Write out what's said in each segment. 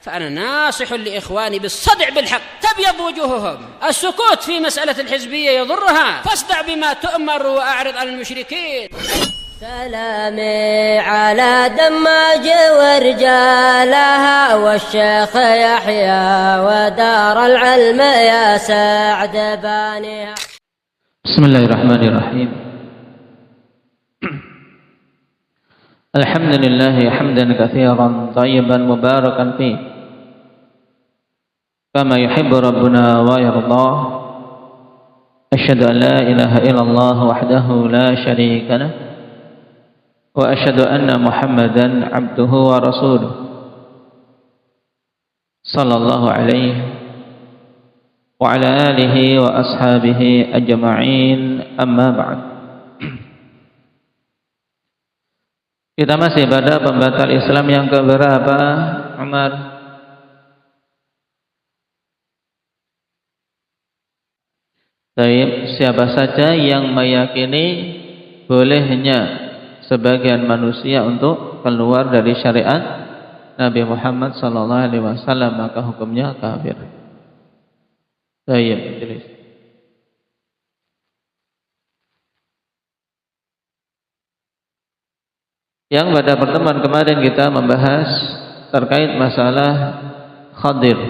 فأنا ناصح لإخواني بالصدع بالحق تبيض وجوههم. السكوت في مسألة الحزبية يضرها، فاصدع بما تؤمر وأعرض عن المشركين. سلامي على دماج ورجالها والشيخ يحيى ودار العلم يا سعد بانيها. بسم الله الرحمن الرحيم. الحمد لله حمدا كثيرا طيبا مباركا فيه كما يحب ربنا ويرضاه. أشهد أن لا إله إلا الله وحده لا شريك له وأشهد أن محمدا عبده ورسوله صلى الله عليه وعلى آله وأصحابه أجمعين. أما بعد. Kita masih pada pembatal Islam yang keberapa, Umar? Baik, siapa saja yang meyakini bolehnya sebagian manusia untuk keluar dari syariat Nabi Muhammad SAW, maka hukumnya kafir. Baik, tulis. Yang pada pertemuan kemarin kita membahas terkait masalah Khadir,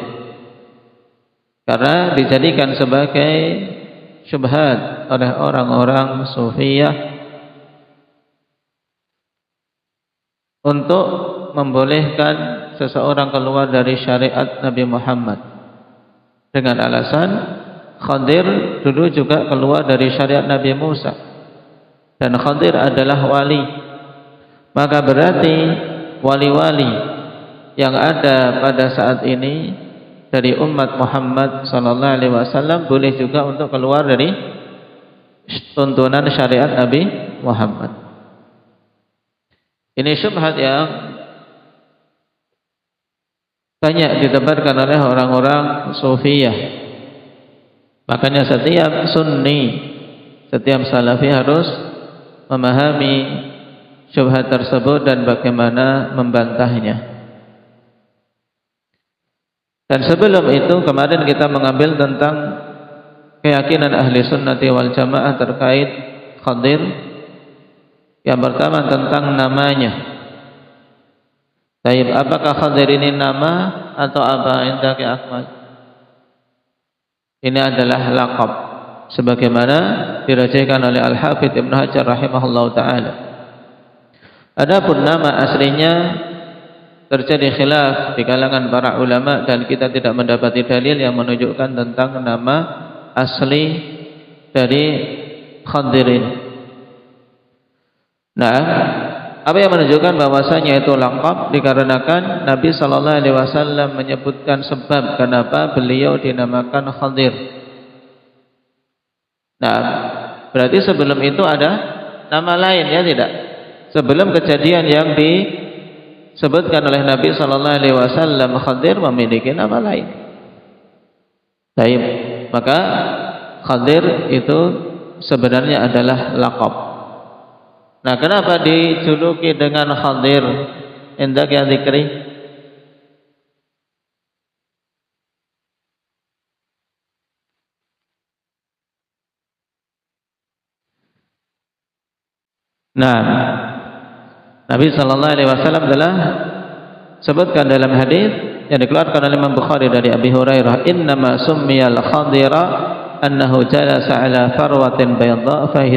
karena dijadikan sebagai syubhat oleh orang-orang Sufiyah untuk membolehkan seseorang keluar dari syariat Nabi Muhammad dengan alasan Khadir dulu juga keluar dari syariat Nabi Musa dan Khadir adalah wali. Maka berarti wali-wali yang ada pada saat ini dari umat Muhammad SAW boleh juga untuk keluar dari tuntunan syariat Nabi Muhammad. Ini syubhat yang banyak ditebarkan oleh orang-orang Sufiyah. Makanya setiap Sunni, setiap Salafi harus memahami syubhat tersebut dan bagaimana membantahnya. Dan sebelum itu kemarin kita mengambil tentang keyakinan ahli sunnati wal jamaah terkait Khadir. Yang pertama tentang namanya. Baik, apakah Khadir ini nama atau apa? Indaki Ahmad. Ini adalah laqab sebagaimana dirajikan oleh Al-Hafidz Ibnu Hajar rahimahullahu taala. Adapun nama aslinya terjadi khilaf di kalangan para ulama dan kita tidak mendapati dalil yang menunjukkan tentang nama asli dari Khadirin. Nah, apa yang menunjukkan bahwasanya itu laqab dikarenakan Nabi sallallahu alaihi wasallam menyebutkan sebab kenapa beliau dinamakan Khadir. Nah, berarti sebelum itu ada nama lain, ya tidak? Sebelum kejadian yang disebutkan oleh Nabi sallallahu alaihi wasallam, Khadir memiliki nama lain. Baik, maka Khadir itu sebenarnya adalah laqab. Nah, kenapa dijuluki dengan Khadir? Indak ya dzikri. Nah, Nabi sallallahu alaihi wasallam telah sebutkan dalam hadis yang dikeluarkan oleh Imam Bukhari dari Abi Hurairah, "Innama summiyal Khadira annahu jalasa ala farwatin bayda fa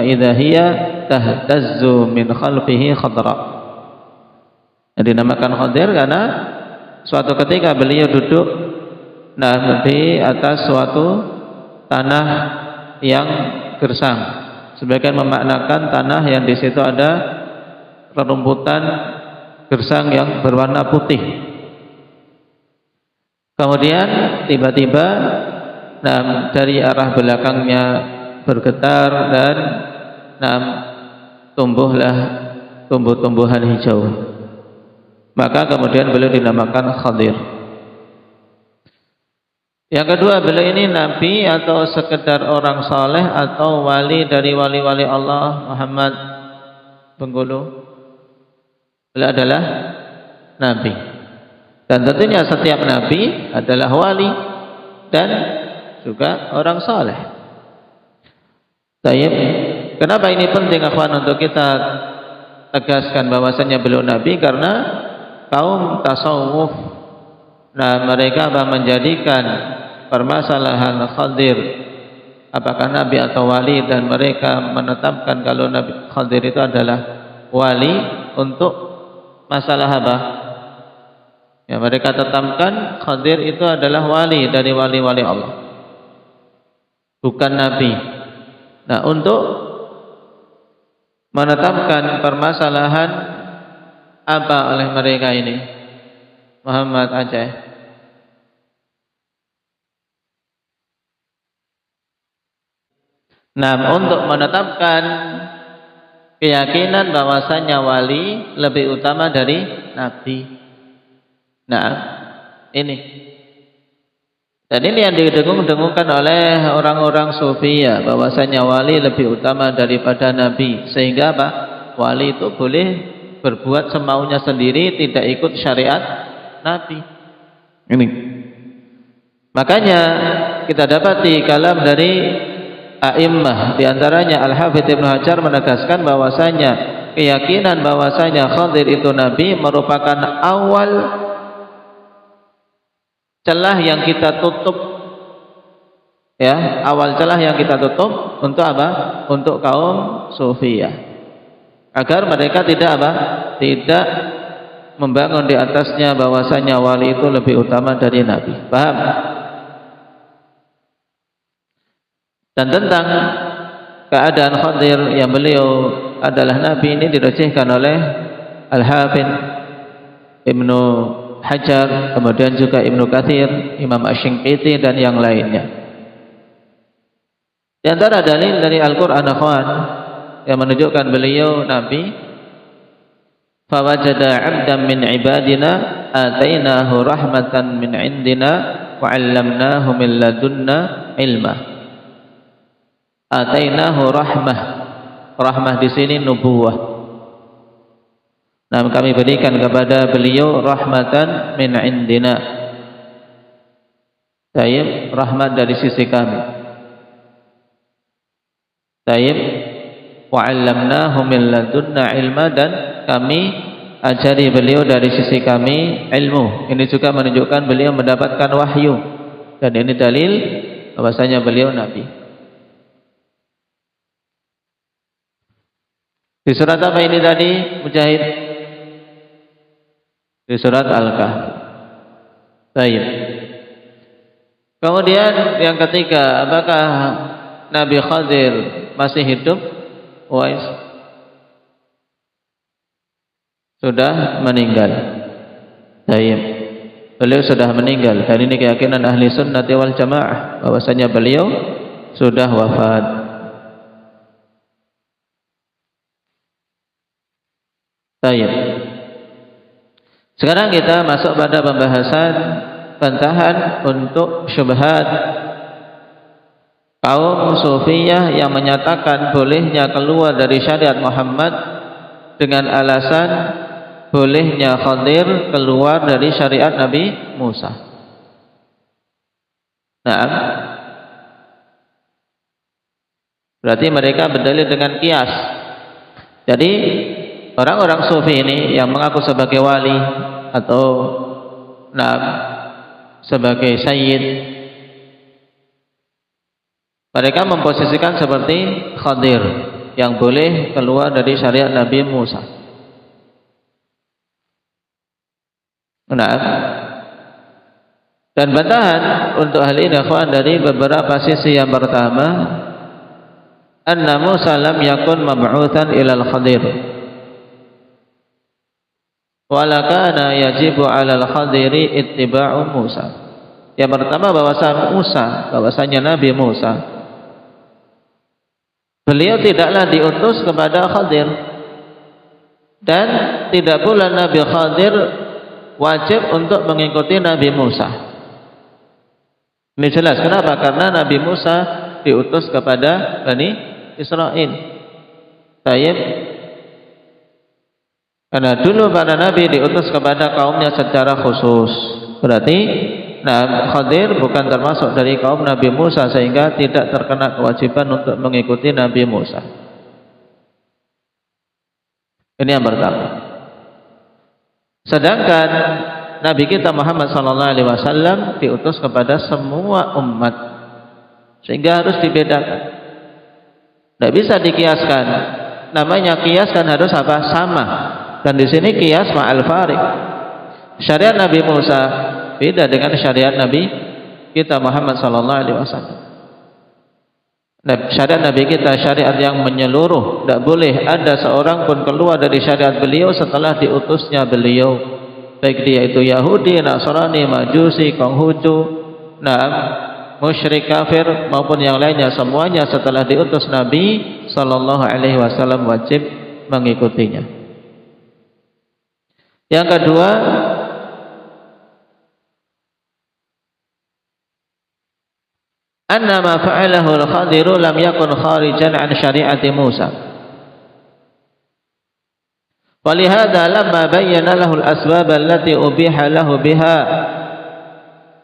idza hiya tahtazzu min khalfihi khadra." Yang dinamakan Khadir karena suatu ketika beliau duduk di atas suatu tanah yang gersang. Sebagian memaknakan tanah yang di situ ada rerumputan gersang yang berwarna putih. Kemudian tiba-tiba dari arah belakangnya bergetar dan tumbuhlah tumbuh-tumbuhan hijau. Maka kemudian beliau dinamakan Khadir. Yang kedua, beliau ini nabi atau sekedar orang saleh atau wali dari wali-wali Allah? Muhammad Bengkulu. Beliau adalah nabi. Dan tentunya setiap nabi adalah wali dan juga orang saleh. Baik. Kenapa ini penting akhwan untuk kita tegaskan bahwasanya beliau nabi? Karena kaum tasawuf, nah mereka menjadikan permasalahan Khadir apakah nabi atau wali, dan mereka menetapkan kalau Nabi Khadir itu adalah wali untuk masalah apa? Ya, mereka tetapkan Khadir itu adalah wali dari wali-wali Allah, bukan nabi. Nah, untuk menetapkan permasalahan apa oleh mereka ini? Muhammad Aceh. Nah, untuk menetapkan keyakinan bahwasanya wali lebih utama dari nabi. Nah, ini. Dan ini yang didengung-dengungkan oleh orang-orang sufi ya, bahwasanya wali lebih utama daripada nabi. Sehingga apa? Wali itu boleh berbuat semaunya sendiri, tidak ikut syariat nabi. Ini. Makanya kita dapati kalam dari a'immah, di antaranya Al-Hafidz Ibnu Hajar menegaskan bahwasanya keyakinan bahwasanya Khadir itu nabi merupakan awal celah yang kita tutup, ya, awal celah yang kita tutup untuk apa? Untuk kaum sufiyah, agar mereka tidak apa? Tidak membangun di atasnya bahwasanya wali itu lebih utama dari nabi. Paham? Dan tentang keadaan Khadir yang beliau adalah nabi ini dirajihkan oleh Al-Hafidz Ibnu Hajar, kemudian juga Ibnu Katsir, Imam Asy-Shinqiti dan yang lainnya. Di antara dalil dari Al-Qur'an akhwan yang menunjukkan beliau nabi, fawajada 'abdan min ibadina atainahu rahmatan min indina wa 'allamnahu min ladunna ilma. Atainahu rahmah. Rahmah di sini nubuwah. Nah, kami berikan kepada beliau rahmatan min indina. Tayyib, rahmat dari sisi kami. Tayyib, wa 'allamnahu min ladunna ilma, dan kami ajari beliau dari sisi kami ilmu. Ini juga menunjukkan beliau mendapatkan wahyu. Dan ini dalil bahwasanya beliau nabi. Di surat apa ini tadi, Mujahid? Di surat Al-Kahfi. Baik. Kemudian yang ketiga, apakah Nabi Khadir masih hidup? Wais sudah meninggal. Baik. Beliau sudah meninggal. Dan ini keyakinan ahli sunnah wal jamaah bahwasanya beliau sudah wafat. Baik. Sekarang kita masuk pada pembahasan bantahan untuk syubhat kaum sufiyah yang menyatakan bolehnya keluar dari syariat Muhammad dengan alasan bolehnya Khadir keluar dari syariat Nabi Musa. Nah, berarti mereka berdalil dengan kias. Jadi orang-orang sufi ini yang mengaku sebagai wali atau sebagai sayyid, mereka memposisikan seperti Khadir yang boleh keluar dari syariat Nabi Musa. Dan bantahan untuk hal ini akhwan dari beberapa sisi. Yang pertama, anna Musa lam yakun mab'utsan ilal Khadir, wala kana yajibu 'alal Khadiri ittiba'u Musa. Yang pertama bahwasanya Nabi Musa, beliau tidaklah diutus kepada Khadir, dan tidak pula Nabi Khadir wajib untuk mengikuti Nabi Musa. Ini jelas. Kenapa? Karena Nabi Musa diutus kepada Bani Israel. Tayyib. Karena dulu para nabi diutus kepada kaumnya secara khusus. Berarti Khadir bukan termasuk dari kaum Nabi Musa, sehingga tidak terkena kewajiban untuk mengikuti Nabi Musa. Ini yang pertama. Sedangkan Nabi kita Muhammad SAW diutus kepada semua umat, sehingga harus dibedakan. Tidak bisa dikiaskan. Namanya kias kan harus apa? Sama. Dan di sini kias ma'al farik. Syariat Nabi Musa beda dengan syariat Nabi kita Muhammad SAW. Syariat Nabi kita syariat yang menyeluruh. Tidak boleh ada seorang pun keluar dari syariat beliau setelah diutusnya beliau, baik dia itu Yahudi, Nasrani, Majusi, Konghucu, musyrik, kafir maupun yang lainnya, semuanya setelah diutus Nabi SAW wajib mengikutinya. Yang kedua, anna ma fa'alahu al-Khadiru lam yakun kharijan an syari'ati Musa. Walihada lamma bayyana lahu al-asbab allati ubiha lahu biha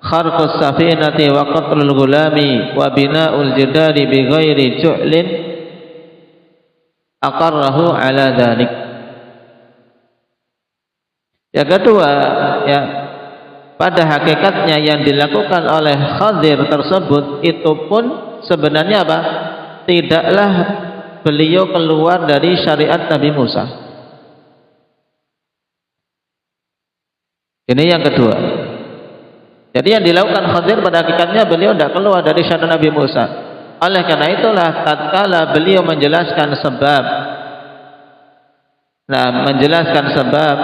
kharqus safinati wa qatlul gulami wa bina'ul jidari bi ghairi ju'lin aqarrahu ala dhalik. Yang kedua, ya, pada hakikatnya yang dilakukan oleh Khadir tersebut itu pun sebenarnya apa? Tidaklah beliau keluar dari syariat Nabi Musa. Ini yang kedua. Jadi yang dilakukan Khadir pada hakikatnya beliau tidak keluar dari syariat Nabi Musa. Oleh karena itulah tatkala beliau menjelaskan sebab, menjelaskan sebab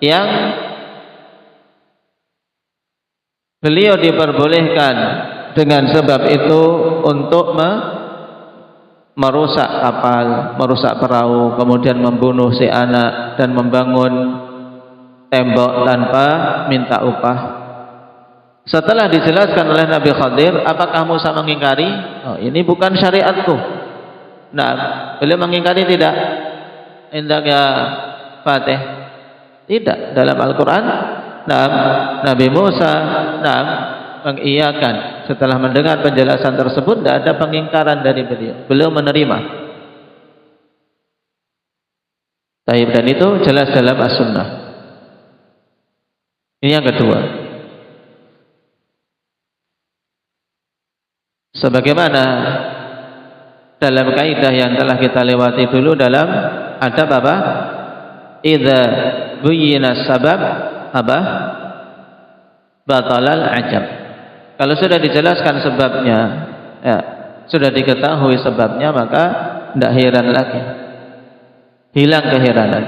yang beliau diperbolehkan dengan sebab itu untuk merusak kapal, merusak perahu, kemudian membunuh si anak dan membangun tembok tanpa minta upah. Setelah dijelaskan oleh Nabi Khadir, apakah Musa mengingkari? Oh, ini bukan syariatku. Beliau mengingkari tidak? Indah ya Fatih. Tidak. Dalam Al-Quran Nabi Musa mengiyakan. Setelah mendengar penjelasan tersebut, tidak ada pengingkaran dari beliau. Beliau menerima. Dan itu jelas dalam As-Sunnah. Ini yang kedua. Sebagaimana dalam kaidah yang telah kita lewati dulu dalam adab apa? Idza buyyina sabab apa? Batalal ajab. Kalau sudah dijelaskan sebabnya, ya, sudah diketahui sebabnya, maka tidak heran lagi. Hilang keheranan.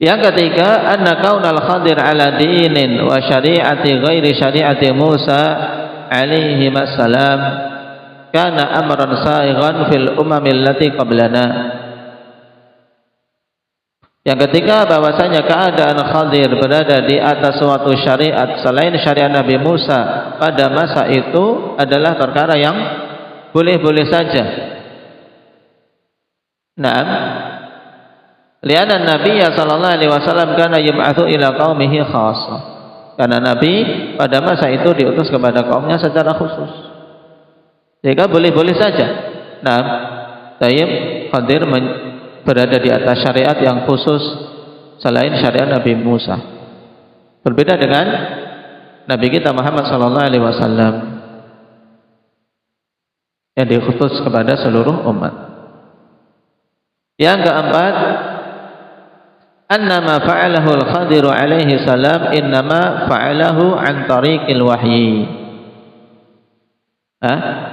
Yang ketiga, anna kaunal Khadir ala dinin wa syari'ati ghairi syari'ati Musa alaihi wassalam kana amran saighan fil umamil lati qablana. Yang ketiga, bahwasanya keadaan Khadir berada di atas suatu syariat selain syariat Nabi Musa pada masa itu adalah perkara yang boleh-boleh saja. Lianna Nabi sallallahu alaihi wasallam kana yub'atsu ila qaumihi khassah. Karena Nabi pada masa itu diutus kepada kaumnya secara khusus. Sehingga boleh-boleh saja. Khadir berada di atas syariat yang khusus selain syariat Nabi Musa. Berbeda dengan Nabi kita Muhammad sallallahu alaihi wasallam yang dikhusus kepada seluruh umat. Yang keempat, annama fa'alahu al-Khadir alaihi salam innama fa'alahu an tariqil wahyi.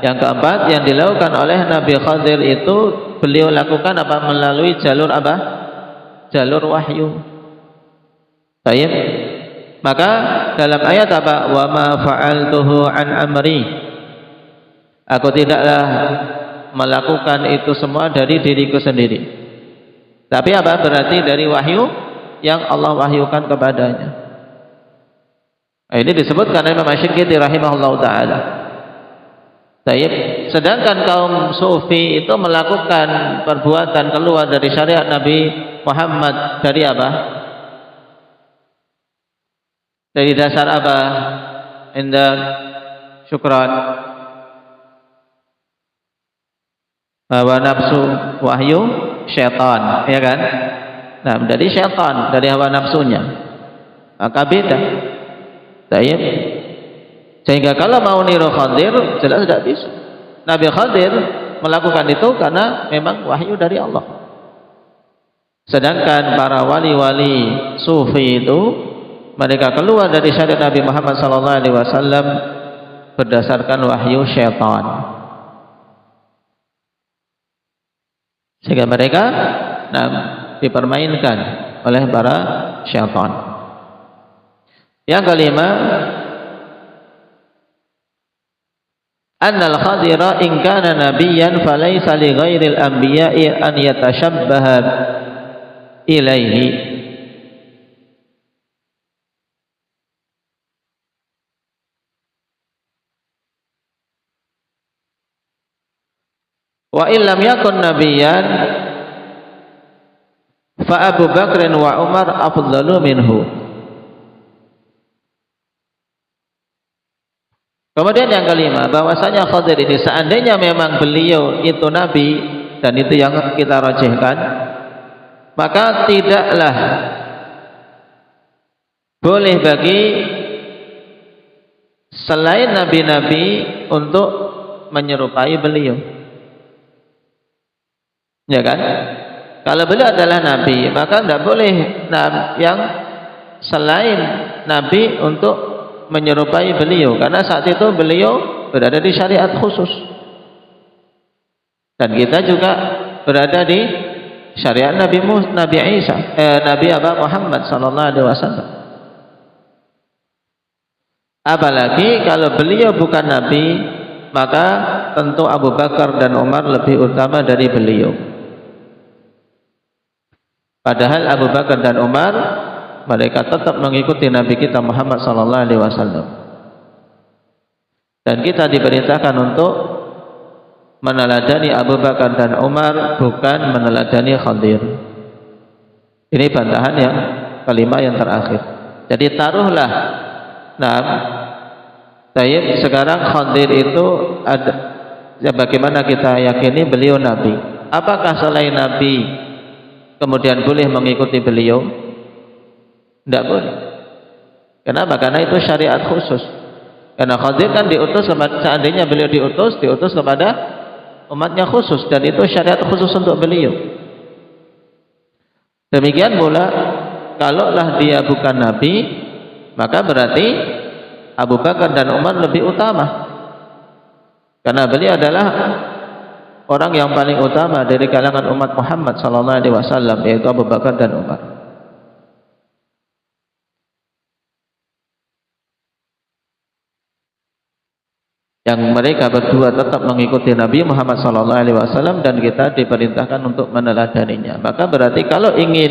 Yang keempat, yang dilakukan oleh Nabi Khadir itu beliau lakukan apa? Melalui jalur apa? Jalur wahyu. Baik. Maka dalam ayat apa? Wa ma fa'altuhu an amri. Aku tidaklah melakukan itu semua dari diriku sendiri. Tapi apa? Berarti dari wahyu yang Allah wahyukan kepadanya. Ini disebutkan oleh Imam Asy-Syinkiti rahimahullahu taala. Baik, sedangkan kaum sufi itu melakukan perbuatan keluar dari syariat Nabi Muhammad dari apa? Dari dasar apa? Indah syukran. Hawa nafsu wahyu syaitan, ya kan? Nah, dari syaitan, dari hawa nafsunya. Maka beda. Baik. Sehingga kalau mau niru Khadir jelas tidak bisa. Nabi Khadir melakukan itu karena memang wahyu dari Allah. Sedangkan para wali-wali sufi itu mereka keluar dari syariat Nabi Muhammad SAW berdasarkan wahyu syaitan. Sehingga mereka dipermainkan oleh para syaitan. Yang kelima, annal Khadira in kana nabiyyan falaysa li ghairil anbiya'i an yatashabbaha ilaihi. Wa illam yakun nabiyyan fa Abu Bakr wa Umar afdalu minhu. Kemudian yang kelima, bahwasanya Khadir ini seandainya memang beliau itu nabi dan itu yang kita rajihkan, maka tidaklah boleh bagi selain nabi-nabi untuk menyerupai beliau. Ya kan? Kalau beliau adalah nabi, maka tidak boleh yang selain nabi untuk menyerupai beliau, karena saat itu beliau berada di syariat khusus dan kita juga berada di syariat Nabi Isa, Nabi Muhammad sallallahu alaihi wasallam. Apalagi kalau beliau bukan nabi, maka tentu Abu Bakar dan Umar lebih utama dari beliau. Padahal Abu Bakar dan Umar mereka tetap mengikuti Nabi kita Muhammad sallallahu alaihi wasallam. Dan kita diperintahkan untuk meneladani Abu Bakar dan Umar, bukan meneladani Khadir. Ini bantahan yang kelima yang terakhir. Jadi taruhlah, sekarang Khadir itu ada, ya bagaimana kita yakini beliau nabi? Apakah selain nabi kemudian boleh mengikuti beliau? Tidak boleh. Kenapa? Karena itu syariat khusus. Karena Khadir kan diutus, seandainya beliau diutus kepada umatnya khusus, dan itu syariat khusus untuk beliau. Demikian pula kalaulah dia bukan nabi, maka berarti Abu Bakar dan Umar lebih utama, karena beliau adalah orang yang paling utama dari kalangan umat Muhammad sallallahu alaihi wasallam, yaitu Abu Bakar dan Umar. Yang mereka berdua tetap mengikuti Nabi Muhammad sallallahu alaihi wasallam dan kita diperintahkan untuk meneladaninya. Maka berarti kalau ingin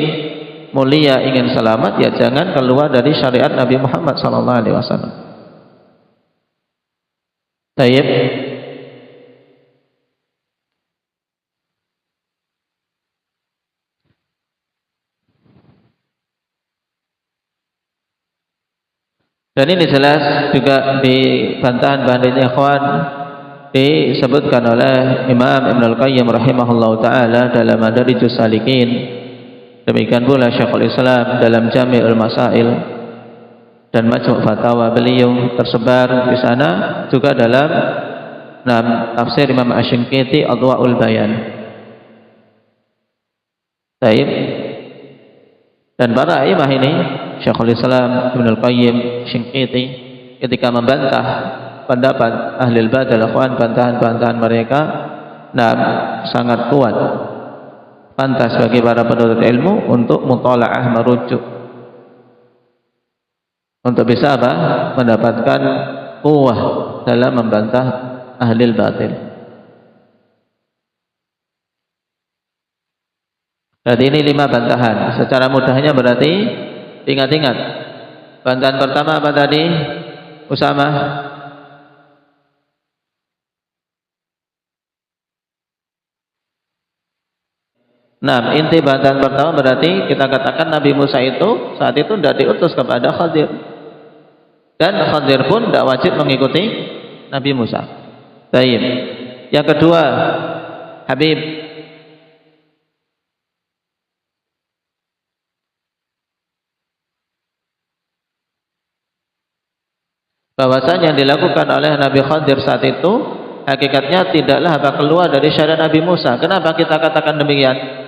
mulia, ingin selamat, ya jangan keluar dari syariat Nabi Muhammad sallallahu alaihi wasallam. Tayyib. Dan ini jelas juga di bantahan-bantahan ikhwan disebutkan oleh Imam Ibn Al-Qayyim rahimahullah ta'ala dalam Madarijus Salikin. Demikian pula Syekhul Islam dalam Jami'ul Masail dan Majmu' Fatawa beliau tersebar di sana, juga dalam tafsir Imam Asy-Shinqiti Adwa'ul Bayan. Baik. Dan para imam ini, Syekhul Islam, Ibn Al-Qayyim, Shinqiti, ketika membantah pendapat ahli al-badal akhwan, bantahan-bantahan mereka sangat kuat, pantas bagi para penuntut ilmu untuk mutalaah, merujuk, untuk bisa mendapatkan kuwah dalam membantah ahli al-batil. Jadi ini 5 bantahan. Secara mudahnya berarti ingat-ingat. Bantahan pertama apa tadi? Usama. Nah, inti bantahan pertama berarti kita katakan Nabi Musa itu saat itu tidak diutus kepada Khadir, dan Khadir pun tidak wajib mengikuti Nabi Musa. Baik. Yang kedua, Habib, bahwasanya yang dilakukan oleh Nabi Khadir saat itu hakikatnya tidaklah apa keluar dari syariat Nabi Musa. Kenapa kita katakan demikian?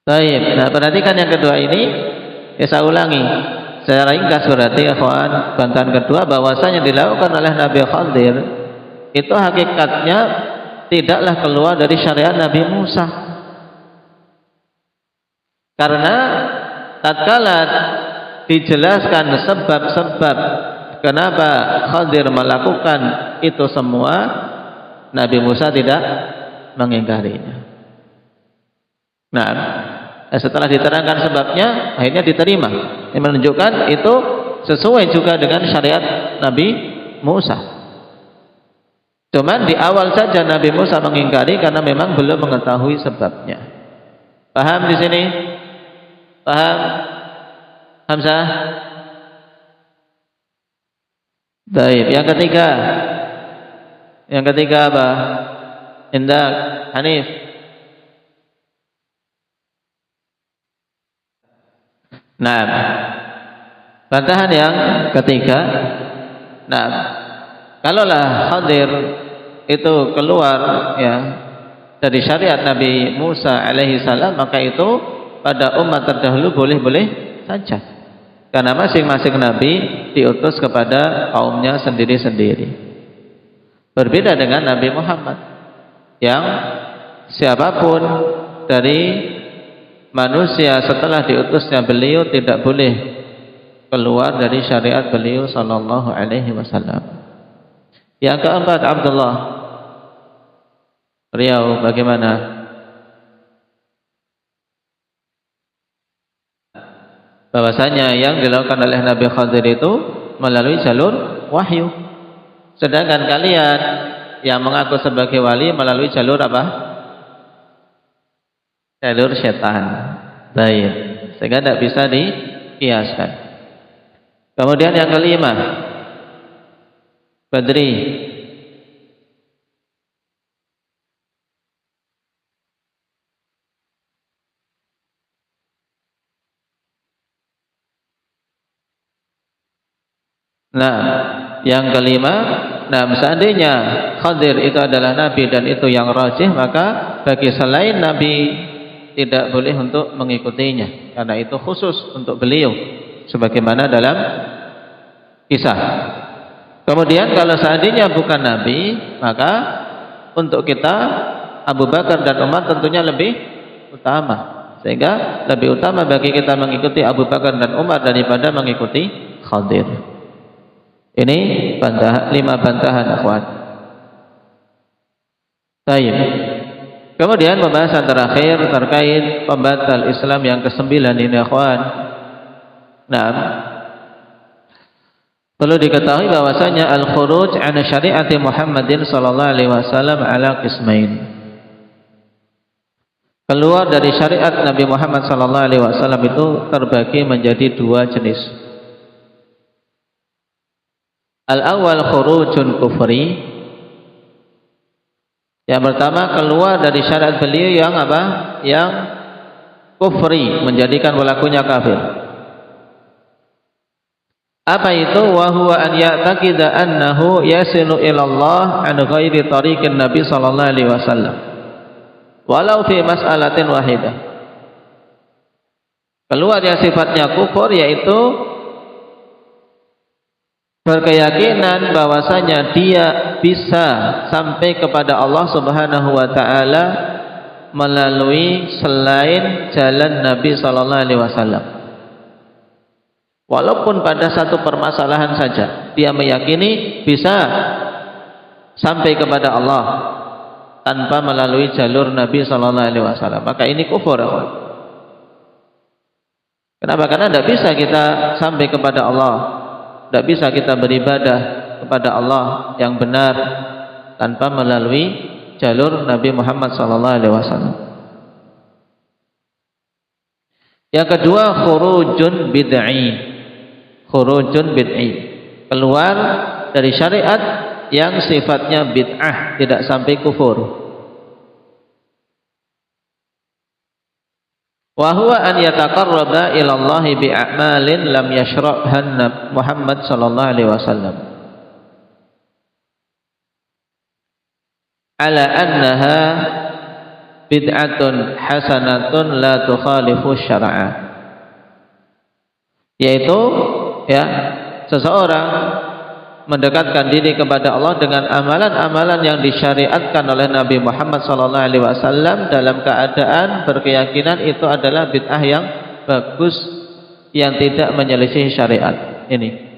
Baik. Nah, perhatikan yang kedua ini, ya saya ulangi secara ringkas berarti ikhwan, bantahan kedua bahwasanya dilakukan oleh Nabi Khadir itu hakikatnya tidaklah keluar dari syariat Nabi Musa. Karena tatkala dijelaskan sebab-sebab kenapa Khadir melakukan itu semua, Nabi Musa tidak mengingkarinya. Nah, setelah diterangkan sebabnya, akhirnya diterima. Ini menunjukkan itu sesuai juga dengan syariat Nabi Musa. Cuman di awal saja Nabi Musa mengingkari karena memang belum mengetahui sebabnya. Paham di sini? Paham? Hamzah? Baik. Yang ketiga. Yang ketiga apa? Indah, Hanif. Nah, bantahan yang ketiga. Nah, kalaulah Khadir itu keluar ya dari syariat Nabi Musa alaihi salam, maka itu pada umat terdahulu boleh-boleh saja. Karena masing-masing nabi diutus kepada kaumnya sendiri-sendiri. Berbeda dengan Nabi Muhammad yang siapapun dari manusia setelah diutusnya beliau tidak boleh keluar dari syariat beliau sallallahu alaihi wasallam. Yang keempat, Abdullah Riau, bagaimana? Bahwasanya yang dilakukan oleh Nabi Khadir itu melalui jalur wahyu. Sedangkan kalian yang mengaku sebagai wali melalui jalur apa? Jalur setan. Baik. Sehingga tidak bisa dikiaskan. Kemudian yang kelima, Badri. Nah, yang kelima, nah seandainya Khadir itu adalah nabi dan itu yang rajih, maka bagi selain nabi tidak boleh untuk mengikutinya karena itu khusus untuk beliau sebagaimana dalam kisah. Kemudian kalau seandainya bukan nabi, maka untuk kita Abu Bakar dan Umar tentunya lebih utama, sehingga lebih utama bagi kita mengikuti Abu Bakar dan Umar daripada mengikuti Khadir. Ini lima bantahan akhwat. Baik. Kemudian pembahasan terakhir terkait pembatal Islam yang ke-9 ini akhwat. Nah, perlu diketahui bahwasanya al-khuruj an syariati Muhammadin sallallahu alaihi wasallam ala qismain. Keluar dari syariat Nabi Muhammad sallallahu alaihi wasallam itu terbagi menjadi dua jenis. Al-awwal khurujun kufri. Yang pertama keluar dari syariat beliau yang apa? Yang kufri, menjadikan pelakunya kafir. Apa itu? Wa huwa an ya'taqida annahu yasilu ila Allah an ghairi tariqin Nabi sallallahu alaihi wasallam. Walau fi mas'alatin wahidah. Keluar yang sifatnya kufur yaitu berkeyakinan bahwasanya dia bisa sampai kepada Allah Subhanahu wa taala melalui selain jalan Nabi sallallahu alaihi wasallam. Walaupun pada satu permasalahan saja dia meyakini bisa sampai kepada Allah, tanpa melalui jalur Nabi sallallahu alaihi wasallam, maka ini kufur, ya. Kenapa? Karena tidak bisa kita sampai kepada Allah, tidak bisa kita beribadah kepada Allah yang benar tanpa melalui jalur Nabi Muhammad sallallahu alaihi wasallam. Yang kedua, khurujun bid'i. Khurujun bid'i, keluar dari syariat yang sifatnya bid'ah, tidak sampai kufur. Wa huwa an yataqarraba ila Allah bi a'malin lam yashra'ha Muhammad sallallahu alaihi wasallam ala annaha bid'atun hasanatun la tukhalifu syar'a, yaitu ya, seseorang mendekatkan diri kepada Allah dengan amalan-amalan yang disyariatkan oleh Nabi Muhammad SAW dalam keadaan berkeyakinan itu adalah bid'ah yang bagus yang tidak menyelisih syariat. Ini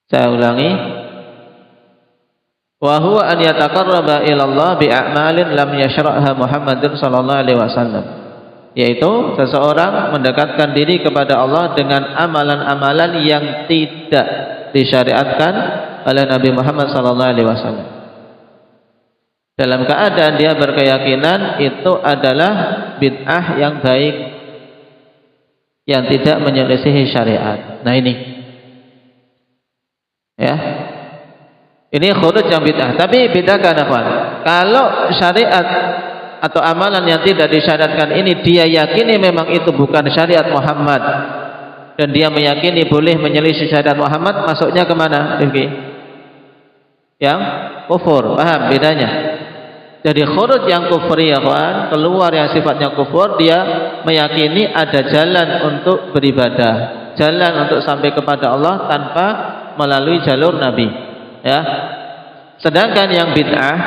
saya ulangi, wa huwa an yataqarraba ila Allah bi a'malin lam yashra'ha Muhammadun sallallahu alaihi wasallam, yaitu seseorang mendekatkan diri kepada Allah dengan amalan-amalan yang tidak disyariatkan oleh Nabi Muhammad SAW dalam keadaan dia berkeyakinan itu adalah bid'ah yang baik yang tidak menyelisihi syariat. Nah ini ya, ini khuruj yang bid'ah. Tapi bedakan apa? Kalau syariat atau amalan yang tidak disyariatkan ini dia yakini memang itu bukan syariat Muhammad dan dia meyakini boleh menyelisih syariat Muhammad, masuknya kemana? Yang kufur. Paham bedanya? Jadi khuruj yang kufur, ya kawan, keluar yang sifatnya kufur, dia meyakini ada jalan untuk beribadah, jalan untuk sampai kepada Allah tanpa melalui jalur Nabi, ya. Sedangkan yang bid'ah,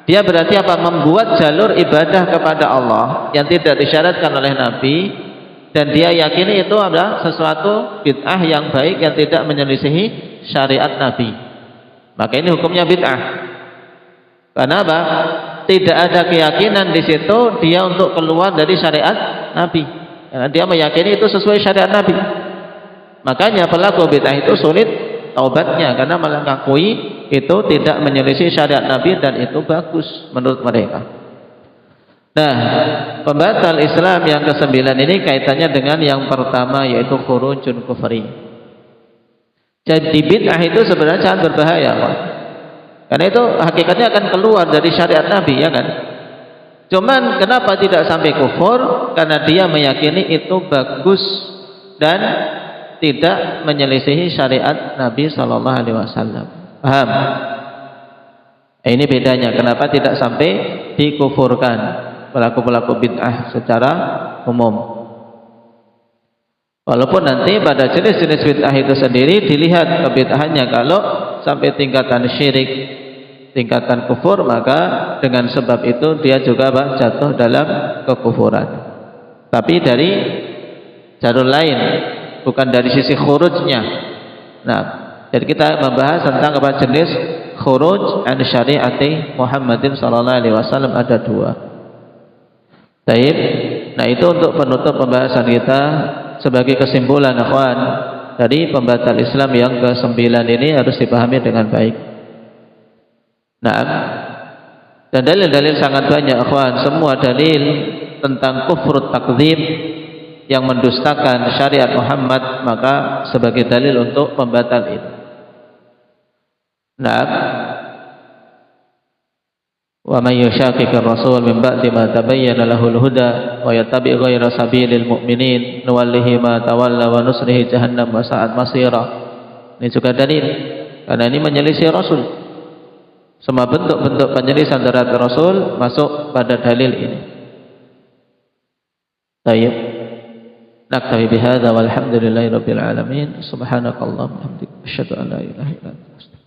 dia berarti apa? Membuat jalur ibadah kepada Allah yang tidak disyaratkan oleh Nabi, dan dia yakini itu adalah sesuatu bid'ah yang baik yang tidak menyelisihi syariat Nabi. Maka ini hukumnya bid'ah. Karena apa? Tidak ada keyakinan di situ dia untuk keluar dari syariat Nabi. Karena dia meyakini itu sesuai syariat Nabi. Makanya pelaku bid'ah itu sulit taubatnya karena mengakui itu tidak menyelisih syariat Nabi dan itu bagus menurut mereka. Nah, pembatal Islam yang ke-9 ini kaitannya dengan yang pertama, yaitu khurujun kufri. Jadi bid'ah itu sebenarnya sangat berbahaya, Pak. Karena itu hakikatnya akan keluar dari syariat Nabi, ya kan? Cuman kenapa tidak sampai kufur? Karena dia meyakini itu bagus dan tidak menyelisihi syariat Nabi sallallahu alaihi wasallam. Paham? Ini bedanya kenapa tidak sampai dikufurkan pelaku-pelaku bid'ah secara umum. Walaupun nanti pada jenis-jenis bid'ah itu sendiri dilihat kebid'ahannya, kalau sampai tingkatan syirik, tingkatan kufur, maka dengan sebab itu dia juga jatuh dalam kekufuran. Tapi dari jalur lain, bukan dari sisi khurujnya. Nah, jadi kita membahas tentang apa jenis khuruj an syariati Muhammadin sallallahu alaihi wasallam, ada dua. Baik. Nah, itu untuk penutup pembahasan kita sebagai kesimpulan, akhwan, dari pembatal Islam yang ke-9 ini harus dipahami dengan baik. Nah, dan dalil-dalil sangat banyak, akhwan, semua dalil tentang kufur takdzib yang mendustakan syariat Muhammad, maka sebagai dalil untuk pembatal itu. Nah, wa may yushaqiqir rasul min ba'di ma tabayyana lahul huda wa yattabi' ghayra sabilil mu'minin nuwallihi ma tawalla wa nuslihi jahannam wa sa'at masira. Ini juga dalil, karena ini menyelisih Rasul. Semua bentuk-bentuk penyelisihan terhadap Rasul masuk pada dalil ini. Baik. Naktafi bihadza walhamdulillahi rabbil alamin. Subhanakallahumma wa bihamdika asyhadu an la ilaha illa anta